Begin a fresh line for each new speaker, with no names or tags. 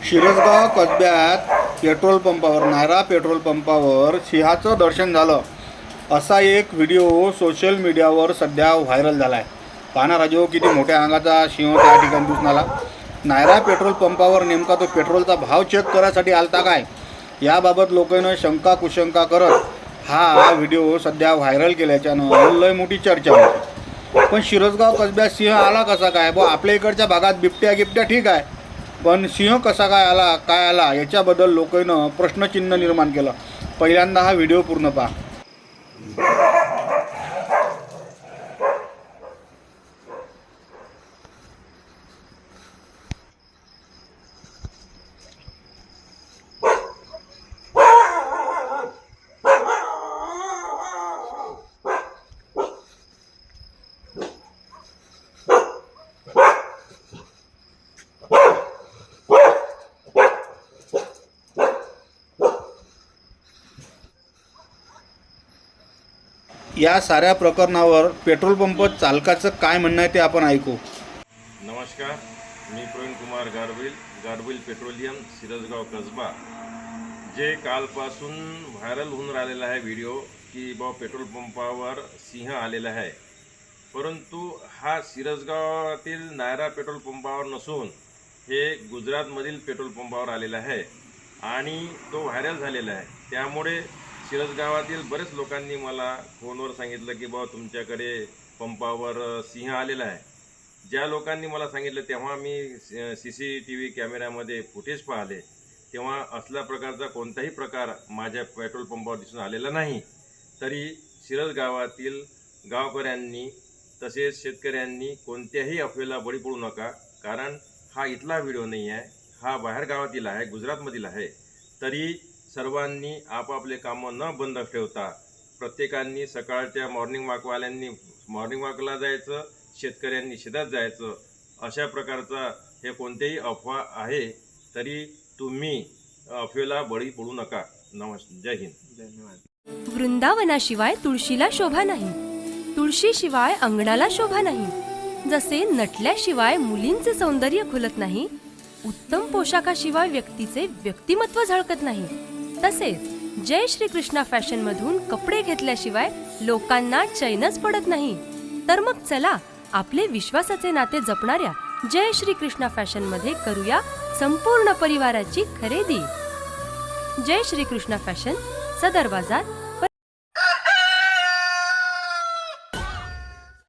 Shirasgaon कसब्यात petrol पंपावर Naira petrol पंपावर सिंहाचं दर्शन झालं असा एक व्हिडिओ सोशल मीडियावर सध्या व्हायरल झाला आहे. पाहना राजो किती मोठ्या अंगाचा सिंह त्या ठिकाणी दिसून आला. नायरा पेट्रोल पंपावर नेमका तो पेट्रोलचा भाव चेक करायसाठी आलता काय, याबाबत लोकांना शंका कुशंका करत हा व्हिडिओ सध्या व्हायरल केल्याच्यानं लय मोठी चर्चा होती. पण शिरसगाव कसब्यात सिंह आला कसा काय? आपल्या इकडच्या भागात बिबट्या ठीक आहे, पण सिंह कसा काय आला याच्याबद्दल लोकांना प्रश्नचिन्ह निर्माण केलं. पहिल्यांदा हा व्हिडिओ पूर्ण पहा. या साऱ्या प्रकरणावर पेट्रोल पंप चालकाचं काय म्हणणं आहे ते आपण ऐकू.
नमस्कार, मी प्रवीण कुमार गारविल पेट्रोलियम शिरसगाव कसबा. जे कालपासून व्हायरल होऊन राहिलेला आहे व्हिडिओ की पेट्रोल पंपावर सिंह आलेला आहे, परंतु हा शिरसगावातील नायरा पेट्रोल पंपावर नसून हे गुजरातमधील पेट्रोल पंपावर आलेला आहे आणि तो व्हायरल झालेला आहे. त्यामुळे शिरसगावातील बरेच लोकांनी मला फोनवर सांगितलं की तुमच्याकडे पंपावर सिंह आलेला आहे. ज्या लोकांनी मला सांगितलं तेव्हा मी CCTV कॅमेऱ्यामध्ये फुटेज पाहिले, तेव्हा असल्या प्रकारचा कोणताही प्रकार माझ्या पेट्रोल पंपावर दिसून आलेला नाही. तरी शिरसगावातील गावकऱ्यांनी तसेच शेतकऱ्यांनी कोणत्याही अफवेला बळी पडू नका, कारण हा इथला व्हिडिओ नाही आहे, हा बाहेर गावातील आहे, गुजरातमधील आहे. तरी सर्वांनी आपापले कामं न बंद ठेवता प्रत्येकांनी सकाळच्या मॉर्निंग वॉकवाल्यांनी मॉर्निंग वॉकला जायचं, शेतकऱ्यांनी शेतात जायचं. अशा प्रकारचा हे कोणतेही अफवा आहे, तरी तुम्ही अफवेला बळी पडू नका. जय हिंद, धन्यवाद.
वृंदावनाशिवाय तुळशीला शोभा नाही, तुळशीशिवाय अंगणाला शोभा नाही. जसे नटल्याशिवाय मुलींचे सौंदर्य खुलत नाही, उत्तम पोशाखाशिवाय व्यक्तीचे व्यक्तिमत्व झळकत नाही, तसेच जय श्री कृष्णा फॅशन मधून कपडे घेतल्याशिवाय लोकांना चैनच पडत नाही. तर मग चला आपले विश्वासाचे नाते जपणाऱ्या जय श्री कृष्णा फॅशन मध्ये करूया संपूर्ण परिवाराची खरेदी. जय श्री कृष्णा फॅशन, सदर बाजार,